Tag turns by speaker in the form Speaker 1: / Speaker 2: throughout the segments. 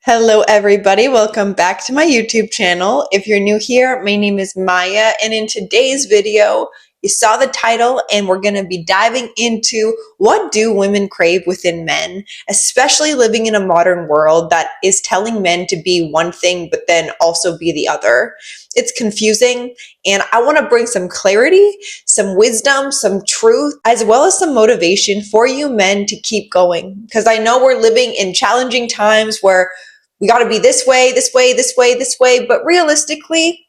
Speaker 1: Hello everybody, welcome back to my YouTube channel. If you're new here, my name is Maya, and in today's video, you saw the title and we're going to be diving into what do women crave within men, especially living in a modern world that is telling men to be one thing but then also be the other. It's confusing, and I want to bring some clarity, some wisdom, some truth, as well as some motivation for you men to keep going, because I know we're living in challenging times where we got to be this way, this way, this way, this way. But realistically,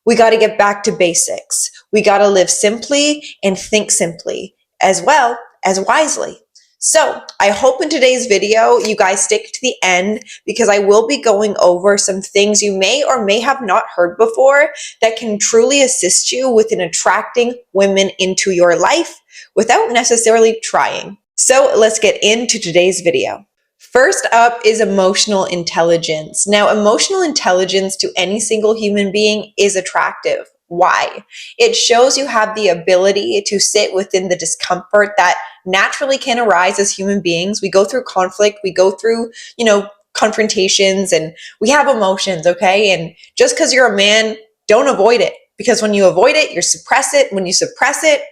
Speaker 1: we got to get back to basics. We got to live simply and think simply as well as wisely. So I hope in today's video, you guys stick to the end, because I will be going over some things you may or may have not heard before that can truly assist you within attracting women into your life without necessarily trying. So let's get into today's video. First up is emotional intelligence. Now, emotional intelligence to any single human being is attractive. Why? It shows you have the ability to sit within the discomfort that naturally can arise as human beings. We go through conflict, we go through, confrontations, and we have emotions, okay? And just because you're a man, don't avoid it, because when you avoid it, you suppress it. When you suppress it,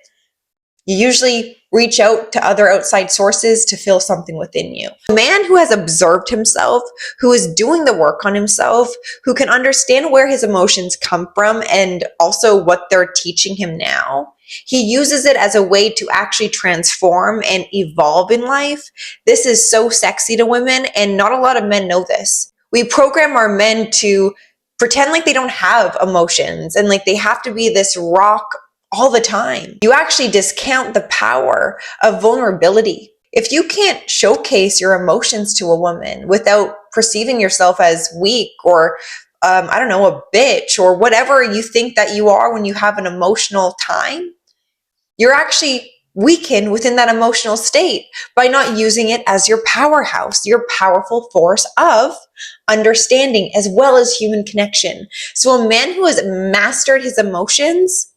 Speaker 1: you usually reach out to other outside sources to feel something within you. A man who has observed himself, who is doing the work on himself, who can understand where his emotions come from and also what they're teaching him now, he uses it as a way to actually transform and evolve in life. This is so sexy to women, and not a lot of men know this. We program our men to pretend like they don't have emotions and like they have to be this rock all the time. You actually discount the power of vulnerability. If you can't showcase your emotions to a woman without perceiving yourself as weak or, a bitch or whatever you think that you are when you have an emotional time, you're actually weakened within that emotional state by not using it as your powerhouse, your powerful force of understanding as well as human connection. So a man who has mastered his emotions,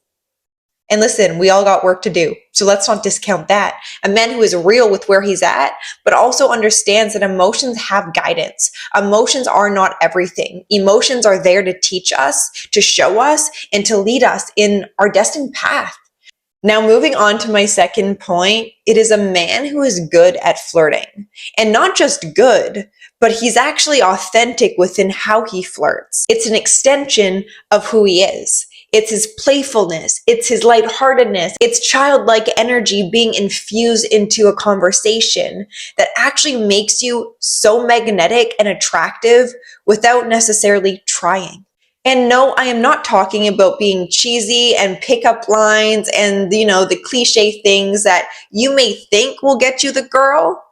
Speaker 1: and listen, we all got work to do, so let's not discount that. A man who is real with where he's at, but also understands that emotions have guidance. Emotions are not everything. Emotions are there to teach us, to show us, and to lead us in our destined path. Now, moving on to my second point, it is a man who is good at flirting. And not just good, but he's actually authentic within how he flirts. It's an extension of who he is. It's his playfulness, it's his lightheartedness, it's childlike energy being infused into a conversation that actually makes you so magnetic and attractive without necessarily trying. And no, I am not talking about being cheesy and pickup lines and, the cliche things that you may think will get you the girl,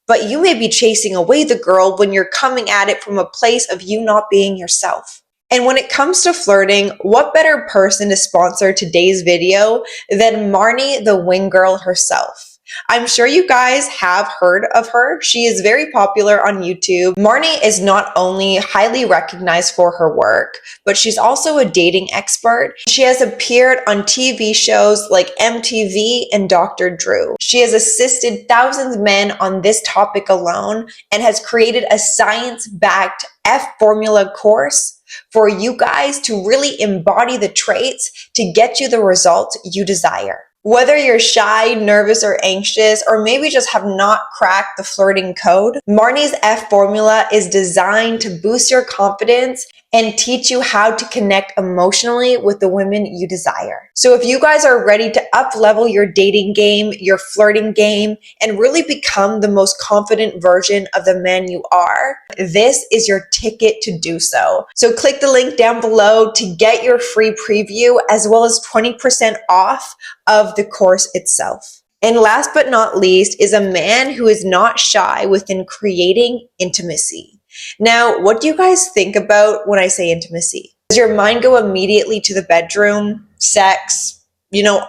Speaker 1: but you may be chasing away the girl when you're coming at it from a place of you not being yourself. And when it comes to flirting, what better person to sponsor today's video than Marnie, the wing girl herself? I'm sure you guys have heard of her. She is very popular on YouTube. Marnie is not only highly recognized for her work, but she's also a dating expert. She has appeared on TV shows like MTV and Dr. Drew. She has assisted thousands of men on this topic alone and has created a science-backed F-formula course for you guys to really embody the traits to get you the results you desire. Whether you're shy, nervous, or anxious, or maybe just have not cracked the flirting code, Marnie's F formula is designed to boost your confidence and teach you how to connect emotionally with the women you desire. So if you guys are ready to up-level your dating game, your flirting game, and really become the most confident version of the man you are, this is your ticket to do so. So click the link down below to get your free preview as well as 20% off of the course itself. And last but not least is a man who is not shy within creating intimacy. Now, what do you guys think about when I say intimacy? Does your mind go immediately to the bedroom, sex,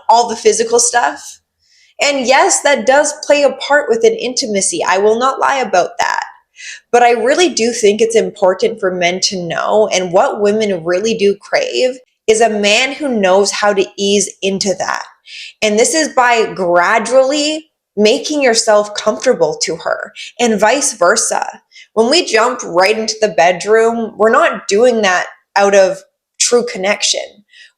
Speaker 1: all the physical stuff? And yes, that does play a part within intimacy. I will not lie about that. But I really do think it's important for men to know, and what women really do crave is a man who knows how to ease into that. And this is by gradually making yourself comfortable to her, and vice versa. When we jump right into the bedroom, we're not doing that out of true connection.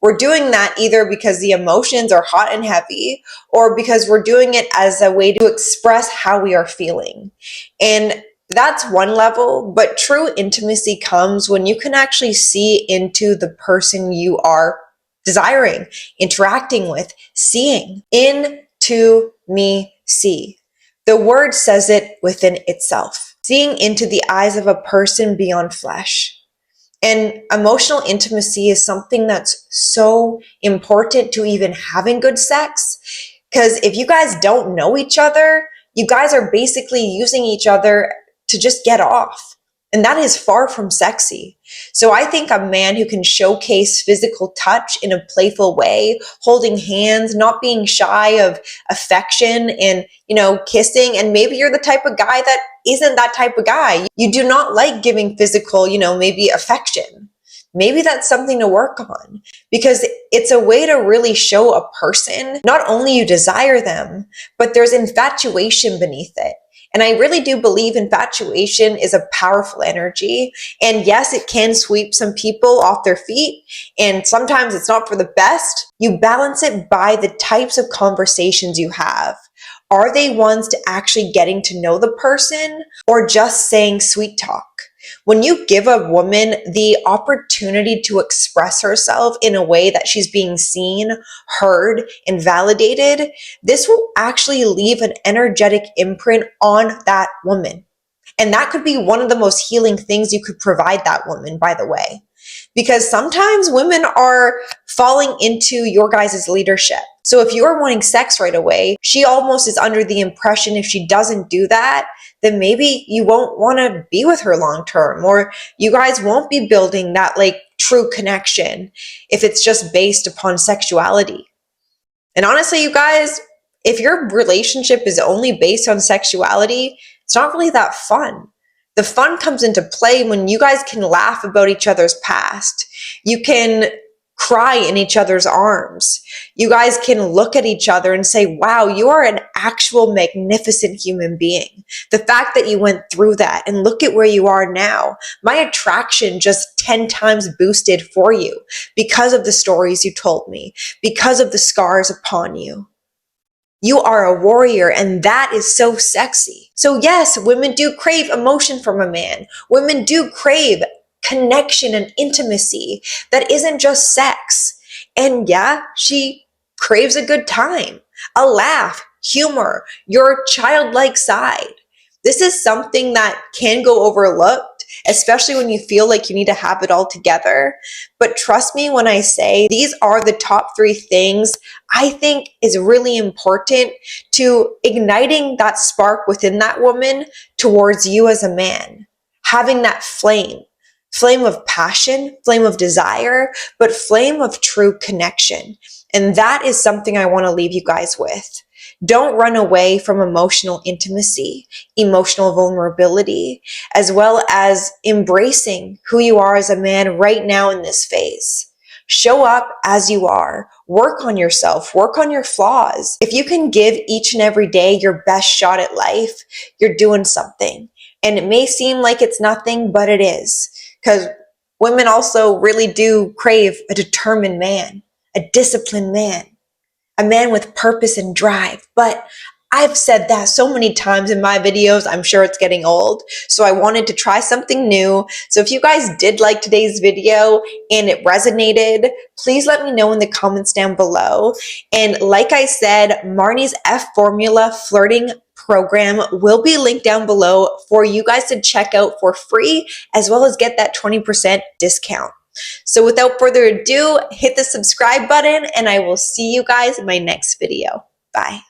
Speaker 1: We're doing that either because the emotions are hot and heavy, or because we're doing it as a way to express how we are feeling. And that's one level, but true intimacy comes when you can actually see into the person you are desiring, interacting with, seeing. Into me, see. The word says it within itself. Seeing into the eyes of a person beyond flesh. And emotional intimacy is something that's so important to even having good sex. Because if you guys don't know each other, you guys are basically using each other to just get off. And that is far from sexy. So I think a man who can showcase physical touch in a playful way, holding hands, not being shy of affection and, kissing. And maybe you're the type of guy that isn't that type of guy. You do not like giving physical, maybe affection. Maybe that's something to work on, because it's a way to really show a person not only you desire them, but there's infatuation beneath it. And I really do believe infatuation is a powerful energy. And yes, it can sweep some people off their feet. And sometimes it's not for the best. You balance it by the types of conversations you have. Are they ones to actually getting to know the person, or just saying sweet talk? When you give a woman the opportunity to express herself in a way that she's being seen, heard, and validated, this will actually leave an energetic imprint on that woman. And that could be one of the most healing things you could provide that woman, by the way. Because sometimes women are falling into your guys' leadership. So if you're wanting sex right away, she almost is under the impression if she doesn't do that, then maybe you won't want to be with her long term, or you guys won't be building that true connection if it's just based upon sexuality. And honestly, you guys, if your relationship is only based on sexuality, it's not really that fun. The fun comes into play when you guys can laugh about each other's past. You can cry in each other's arms. You guys can look at each other and say, wow, you are an actual magnificent human being. The fact that you went through that and look at where you are now, my attraction just 10 times boosted for you because of the stories you told me, because of the scars upon you. You are a warrior, and that is so sexy. So yes, women do crave emotion from a man. Women do crave connection and intimacy that isn't just sex. And yeah, she craves a good time, a laugh, humor, your childlike side. This is something that can go overlooked, especially when you feel like you need to have it all together. But trust me when I say these are the top 3 things I think is really important to igniting that spark within that woman towards you as a man. Having that flame of passion, flame of desire, but flame of true connection. And that is something I want to leave you guys with. Don't run away from emotional intimacy, emotional vulnerability, as well as embracing who you are as a man right now in this phase. Show up as you are. Work on yourself. Work on your flaws. If you can give each and every day your best shot at life, you're doing something. And it may seem like it's nothing, but it is. Because women also really do crave a determined man, a disciplined man, a man with purpose and drive. But I've said that so many times in my videos, I'm sure it's getting old. So I wanted to try something new. So if you guys did like today's video and it resonated, please let me know in the comments down below. And like I said, Marnie's F Formula Flirting program will be linked down below for you guys to check out for free, as well as get that 20% discount. So without further ado, hit the subscribe button and I will see you guys in my next video. Bye.